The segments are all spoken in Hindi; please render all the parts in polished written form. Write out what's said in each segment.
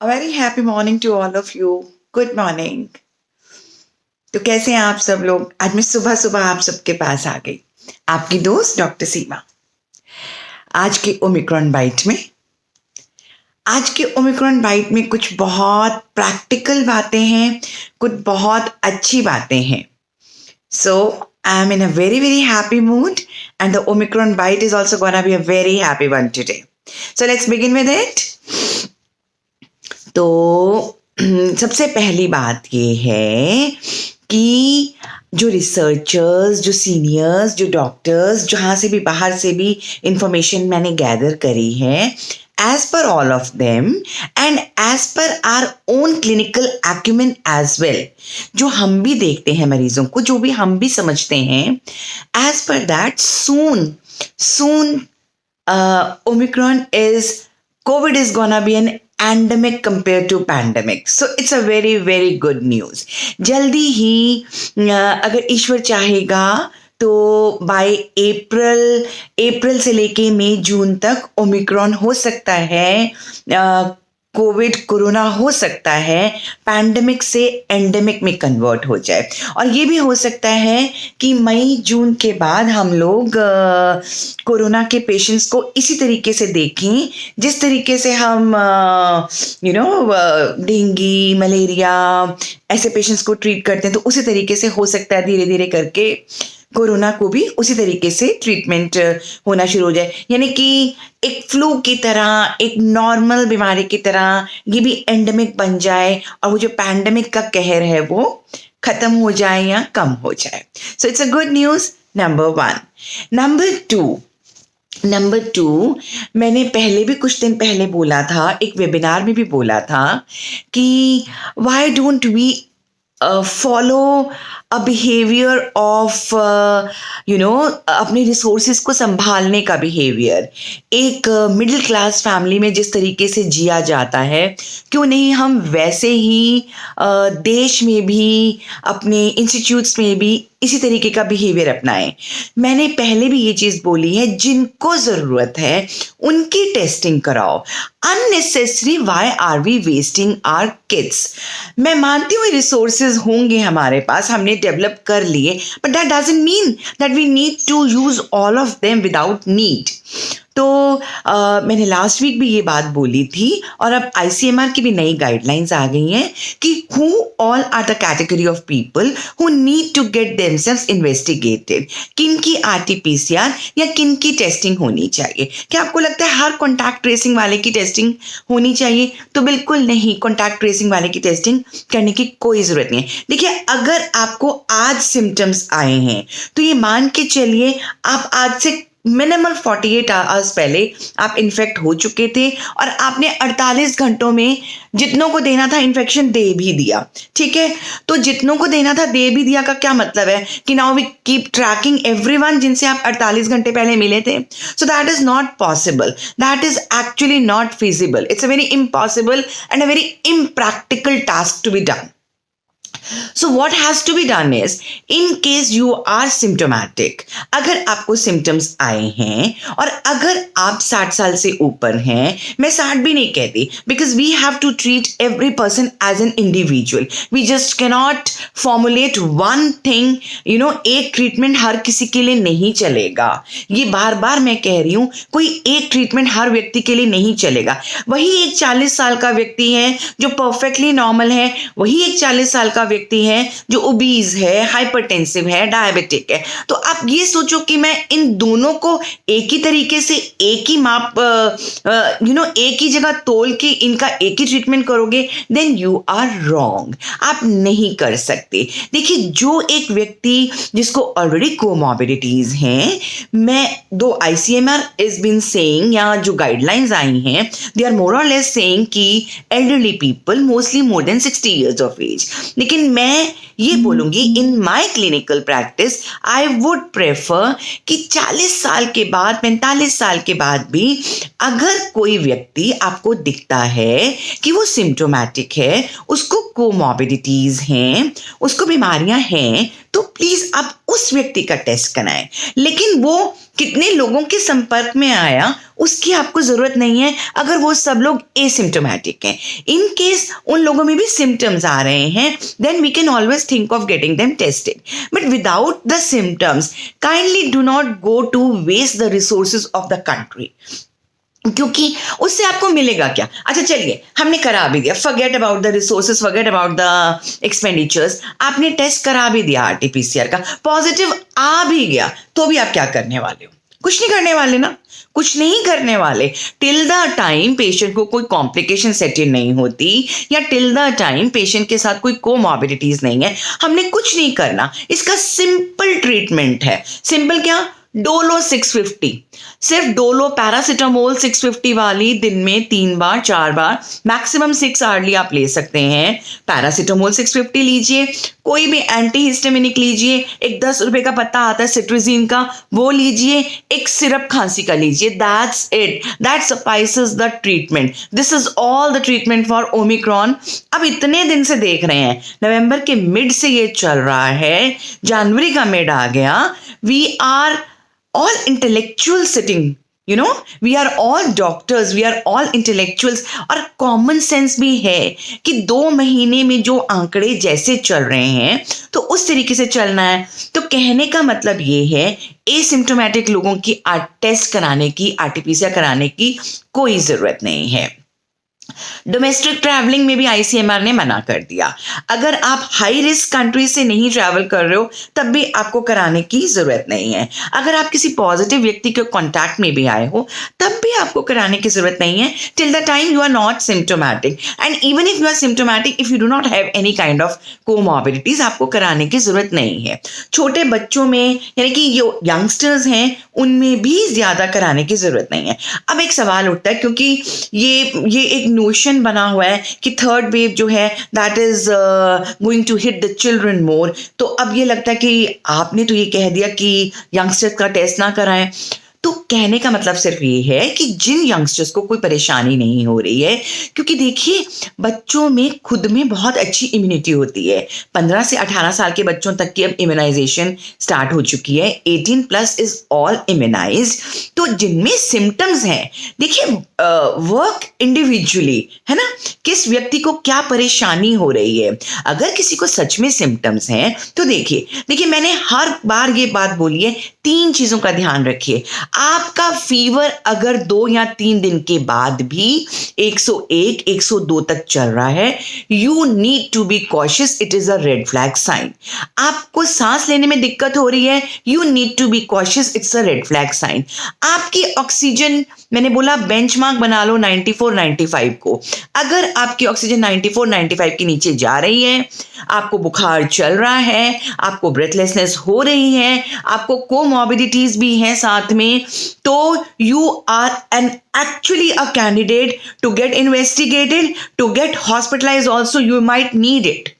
A very happy morning to all of you. Good morning. तो कैसे हैं आप सब लोग? आज मैं सुबह सुबह आप सबके पास आ गई, आपकी दोस्त डॉक्टर सीमा। आज के ओमिक्रॉन बाइट में कुछ बहुत प्रैक्टिकल बातें हैं, कुछ बहुत अच्छी बातें हैं। So I am in a very very happy mood and the Omicron bite is also gonna be a very happy one today. So let's begin with it. तो सबसे पहली बात ये है कि जो रिसर्चर्स, जो सीनियर्स, जो डॉक्टर्स, जहाँ से भी बाहर से भी इंफॉर्मेशन मैंने गैदर करी है, as per all of them and as per our own clinical acumen as well, जो हम भी देखते हैं मरीजों को, जो भी हम भी समझते हैं, as per that soon Omicron COVID is gonna be an endemic compared to pandemic. So it's a very very good news. जल्दी ही अगर ईश्वर चाहेगा तो बाय अप्रैल से लेके मई जून तक ओमिक्रॉन हो सकता है, कोरोना हो सकता है, पैंडेमिक से एंडेमिक में कन्वर्ट हो जाए। और ये भी हो सकता है कि मई जून के बाद हम लोग कोरोना के पेशेंट्स को इसी तरीके से देखें जिस तरीके से हम डेंगू, मलेरिया ऐसे पेशेंट्स को ट्रीट करते हैं। तो उसी तरीके से हो सकता है धीरे धीरे करके कोरोना को भी उसी तरीके से ट्रीटमेंट होना शुरू हो जाए, यानी कि एक फ्लू की तरह, एक नॉर्मल बीमारी की तरह ये भी एंडेमिक बन जाए और वो जो पैंडेमिक का कहर है वो खत्म हो जाए या कम हो जाए। So it's a good news, number 1। Number two, मैंने पहले भी कुछ दिन पहले बोला था, एक वेबिनार में भी बोला था कि why don't we follow a behaviour of अपने रिसोर्सेज को संभालने का बिहेवियर। एक मिडिल क्लास फैमिली में जिस तरीके से जिया जाता है, क्यों नहीं हम वैसे ही देश में भी, अपने इंस्टीट्यूट्स में भी इसी तरीके का बिहेवियर अपनाएं। मैंने पहले भी ये चीज़ बोली है, जिनको ज़रूरत है उनकी टेस्टिंग कराओ। Unnecessary why are we wasting our kids. मैं मानती हूँ रिसोर्सेज होंगे हमारे पास, हमने डेवलप कर लिए, but that doesn't mean that we need to use all of them without need. तो मैंने लास्ट वीक भी ये बात बोली थी और अब ICMR की भी नई गाइडलाइंस आ गई हैं कि who all are the category of people who need to get themselves investigated. किन की RT-PCR या किन की टेस्टिंग होनी चाहिए। क्या आपको लगता है हर कॉन्टैक्ट ट्रेसिंग वाले की टेस्टिंग होनी चाहिए? तो बिल्कुल नहीं, कॉन्टैक्ट ट्रेसिंग वाले की टेस्टिंग करने की कोई ज़रूरत नहीं है। देखिए, अगर आपको आज सिम्टम्स आए हैं तो ये मान के चलिए आप आज से मिनिमल 48 आवर्स पहले आप इन्फेक्ट हो चुके थे और आपने 48 घंटों में जितनों को देना था इन्फेक्शन दे भी दिया। ठीक है, तो जितनों को देना था दे भी दिया का क्या मतलब है कि now we keep tracking everyone जिनसे आप 48 घंटे पहले मिले थे। So that is not possible, that is actually not feasible. It's a very impossible and a very impractical task to be done. So what has to be done is, in case you are symptomatic, अगर आपको symptoms आए हैं और अगर आप 60 साल से ऊपर हैं, मैं 60 भी नहीं कहती, because we have to treat every person as an individual. We just cannot formulate one thing, एक ट्रीटमेंट हर किसी के लिए नहीं चलेगा। ये बार बार मैं कह रही हूँ, कोई एक ट्रीटमेंट हर व्यक्ति के लिए नहीं चलेगा। वही एक 40 साल का व्यक्ति है जो परफेक्टली नॉर्मल है, वही एक 40 साल का व्यक्ति है जो ओबीज है, हाइपरटेंसिव है, डायबिटिक है। तो आप ये सोचो कि मैं इन दोनों को एक ही तरीके से, एक ही माप, एक ही जगह तोल के इनका एक ही ट्रीटमेंट करोगे, देन यू आर रॉन्ग। आप नहीं कर सकते। देखिए, जो एक व्यक्ति जिसको ऑलरेडी कोमॉर्बिडिटीज हैं, मैं दो ICMR इज बीन सेइंग, या जो गाइडलाइंस आई हैं, दे आर मोर और लेस सेइंग कि elderly people mostly more than 60 years of age। लेकिन मैं ये बोलूंगी, in my clinical practice I would prefer कि 40 साल के बाद, 45 साल के बाद भी अगर कोई व्यक्ति आपको दिखता है कि वो सिम्टोमैटिक है, उसको कोमॉर्बिडिटीज हैं, उसको बीमारियां हैं, तो प्लीज आप उस व्यक्ति का टेस्ट कराएं। लेकिन वो कितने लोगों के संपर्क में आया उसकी आपको जरूरत नहीं है, अगर वो सब लोग एसिम्टोमेटिक हैं। इन केस उन लोगों में भी सिम्टम्स आ रहे हैं, then we can always think of getting them tested, but without the symptoms kindly do not go to waste the resources of the country, क्योंकि उससे आपको मिलेगा क्या? अच्छा चलिए, हमने करा भी दिया, forget about the resources, forget about the expenditures, आपने टेस्ट करा भी दिया आरटीपीसीआर का, पॉजिटिव आ भी गया, तो भी आप क्या करने वाले हो? कुछ नहीं करने वाले ना, कुछ नहीं करने वाले। टिल द टाइम पेशेंट को कोई कॉम्प्लिकेशन सेट इन नहीं होती, या टिल द टाइम पेशेंट के साथ कोई कोमॉर्बिडिटीज नहीं है, हमने कुछ नहीं करना। इसका सिंपल ट्रीटमेंट है। सिंपल क्या? डोलो 650, सिर्फ डोलो पैरासिटामोल 650 वाली दिन में 3 बार 4 बार मैक्सिमम 6 आवर्ली आप ले सकते हैं। पैरासिटामोल 650 लीजिए, कोई भी एंटीहिस्टामिनिक लीजिए, एक 10 रुपए का पत्ता आता है सिट्रिजिन का, वो लीजिए, एक सिरप खांसी का लीजिए, that's it, that suffices the treatment. This is all the treatment for Omicron. अब इतने दिन से देख रहे हैं, नवंबर के मिड से ये चल रहा है, जनवरी का मिड आ गया, we are all intellectual sitting, you know, we are all doctors, we are all intellectuals, और common sense भी है कि 2 महीने में जो आंकड़े जैसे चल रहे हैं तो उस तरीके से चलना है। तो कहने का मतलब ये है, एसिम्टोमेटिक लोगों की टेस्ट कराने की, आरटीपीसीआर कराने की कोई जरूरत नहीं है। डोमेस्टिक ट्रैवलिंग में भी आईसीएमआर ने मना कर दिया। अगर आप हाई रिस्क कंट्री से नहीं ट्रैवल कर रहे हो तब भी आपको कराने की जरूरत नहीं है। अगर आप किसी पॉजिटिव व्यक्ति के कांटेक्ट में भी आए हो तब भी आपको कराने की जरूरत नहीं है, till the time you are not symptomatic. And even if you are symptomatic, if you do not have any kind of comorbidities, आपको कराने की जरूरत नहीं है। छोटे बच्चों में, यानी कि जो यंगस्टर्स हैं, उनमें भी ज्यादा कराने की जरूरत नहीं है। अब एक सवाल उठता है, क्योंकि ये एक नोशन बना हुआ है कि थर्ड वेव जो है that is going to hit the children more, तो अब ये लगता है कि आपने तो ये कह दिया कि यंगस्टर्स का टेस्ट ना कराएं। तो कहने का मतलब सिर्फ ये है कि जिन यंगस्टर्स को कोई परेशानी नहीं हो रही है, क्योंकि देखिए बच्चों में खुद में बहुत अच्छी इम्यूनिटी होती है। 15 से 18 साल के बच्चों तक की अब इम्यूनाइजेशन स्टार्ट हो चुकी है, 18+ इज ऑल इम्यूनाइज्ड। तो जिनमें सिम्टम्स हैं, देखिए वर्क इंडिविजुअली, है ना, किस व्यक्ति को क्या परेशानी हो रही है। अगर किसी को सच में सिम्टम्स हैं तो देखिए मैंने हर बार ये बात बोली है, 3 चीजों का ध्यान रखिए। आपका फीवर अगर 2 या 3 दिन के बाद भी 101, 102 तक चल रहा है, you need to be cautious, it is a red flag sign. आपको सांस लेने में दिक्कत हो रही है, you need to be cautious, it's a red flag sign. आपकी ऑक्सीजन, मैंने बोला बेंचमार्क बना लो 94, 95 को, अगर आपकी ऑक्सीजन 94, 95 के नीचे जा रही है, आपको बुखार चल रहा है, आपको ब्रेथलेसनेस हो रही है, आपको कोमॉर्बिडिटीज भी हैं साथ में, तो you are an actually a candidate to get investigated, to get hospitalized also, you might need it.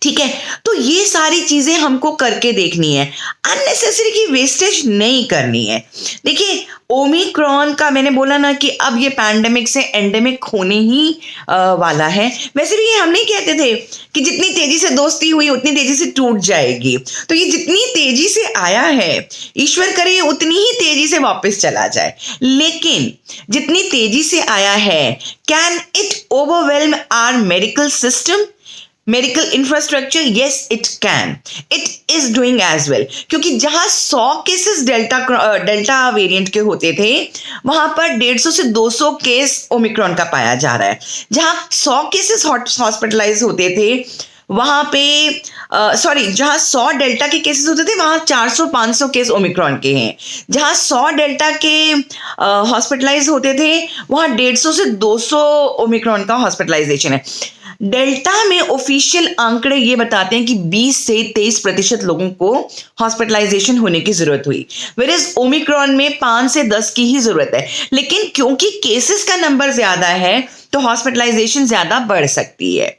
ठीक है, तो ये सारी चीजें हमको करके देखनी है, अननेसेसरी की वेस्टेज नहीं करनी है। देखिए ओमिक्रॉन का मैंने बोला ना कि अब ये पैंडेमिक से एंडेमिक होने ही वाला है। वैसे भी ये हम नहीं कहते थे कि जितनी तेजी से दोस्ती हुई उतनी तेजी से टूट जाएगी, तो ये जितनी तेजी से आया है, ईश्वर करे उतनी ही तेजी से वापस चला जाए। लेकिन जितनी तेजी से आया है, can it overwhelm our medical system, medical infrastructure? Yes it can, it is doing as well. क्योंकि जहां 100 केसेस डेल्टा वेरिएंट के होते थे, वहां पर 150 से 200 केस ओमिक्रॉन का पाया जा रहा है। जहां 100 केसेस हॉस्पिटलाइज होते थे, वहां पे जहां 100 डेल्टा के केसेस होते थे, वहां 400-500 केस ओमिक्रॉन के हैं। जहां 100 डेल्टा के हॉस्पिटलाइज होते थे, वहां 150 से 200 ओमिक्रॉन का हॉस्पिटलाइजेशन है। डेल्टा में ऑफिशियल आंकड़े ये बताते हैं कि 20 से 23% लोगों को हॉस्पिटलाइजेशन होने की जरूरत हुई, वेयरएज ओमिक्रॉन में 5 से 10 की ही जरूरत है। लेकिन क्योंकि केसेस का नंबर ज्यादा है तो हॉस्पिटलाइजेशन ज्यादा बढ़ सकती है।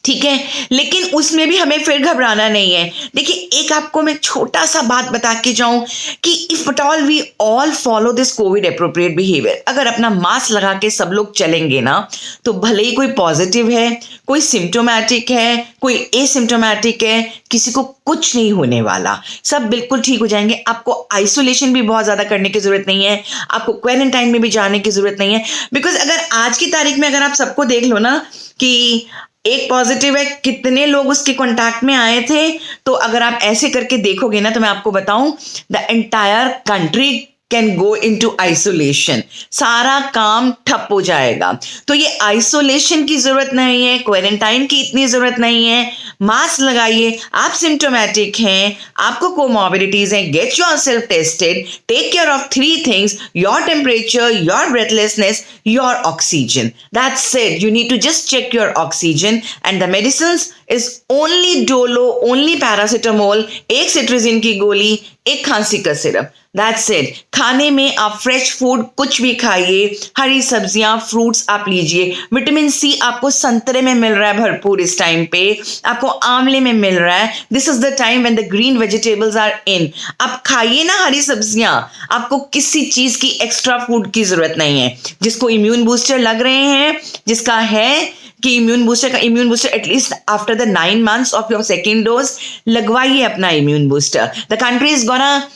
ठीक है, लेकिन उसमें भी हमें फिर घबराना नहीं है। देखिए, एक आपको मैं छोटा सा बात बता के जाऊं कि if at all we all follow this COVID appropriate behaviour, अगर अपना मास्क लगा के सब लोग चलेंगे ना, तो भले ही कोई पॉजिटिव है, कोई सिम्टोमेटिक है, कोई एसिम्टोमेटिक है, किसी को कुछ नहीं होने वाला, सब बिल्कुल ठीक हो जाएंगे। आपको आइसोलेशन भी बहुत ज्यादा करने की जरूरत नहीं है, आपको क्वारंटाइन में भी जाने की जरूरत नहीं है। बिकॉज अगर आज की तारीख में अगर आप सबको देख लो ना कि एक पॉजिटिव है, कितने लोग उसके कांटेक्ट में आए थे, तो अगर आप ऐसे करके देखोगे ना, तो मैं आपको बताऊं, the entire country can go into isolation, सारा काम ठप हो जाएगा। तो ये आइसोलेशन की जरूरत नहीं है, क्वारंटाइन की इतनी जरूरत नहीं है। मास्क लगाइए, आप सिम्टोमेटिक हैं, आपको कोमॉर्बिडिटीज हैं, get yourself tested, take care of 3 things: your temperature, your breathlessness, your oxygen. That's it, you need to just check your oxygen, and the medicines is only Dolo, only paracetamol, एक सिट्रिजिन की गोली, एक खांसी का सिरप। That's it. खाने में आप फ्रेश फूड कुछ भी खाइए, हरी सब्जियां, फ्रूट्स आप लीजिए। विटामिन सी आपको संतरे में मिल रहा है भरपूर इस टाइम पे, आपको आंवले में मिल रहा है। This is the time when the green vegetables are in. आप खाइए ना हरी सब्जियां, आपको किसी चीज की एक्स्ट्रा फूड की जरूरत नहीं है। जिसको इम्यून बूस्टर लग रहे हैं, जिसका है कि immune booster at least after the 9 months of your second dose, लगवाइए अपना immune booster. The country is gonna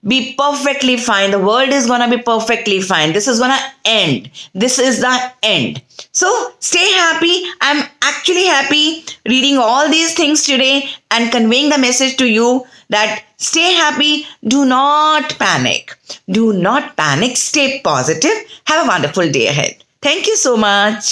be perfectly fine. The world is gonna be perfectly fine. This is gonna end. This is the end. So stay happy. I'm actually happy reading all these things today and conveying the message to you that stay happy. Do not panic. Do not panic. Stay positive. Have a wonderful day ahead. Thank you so much.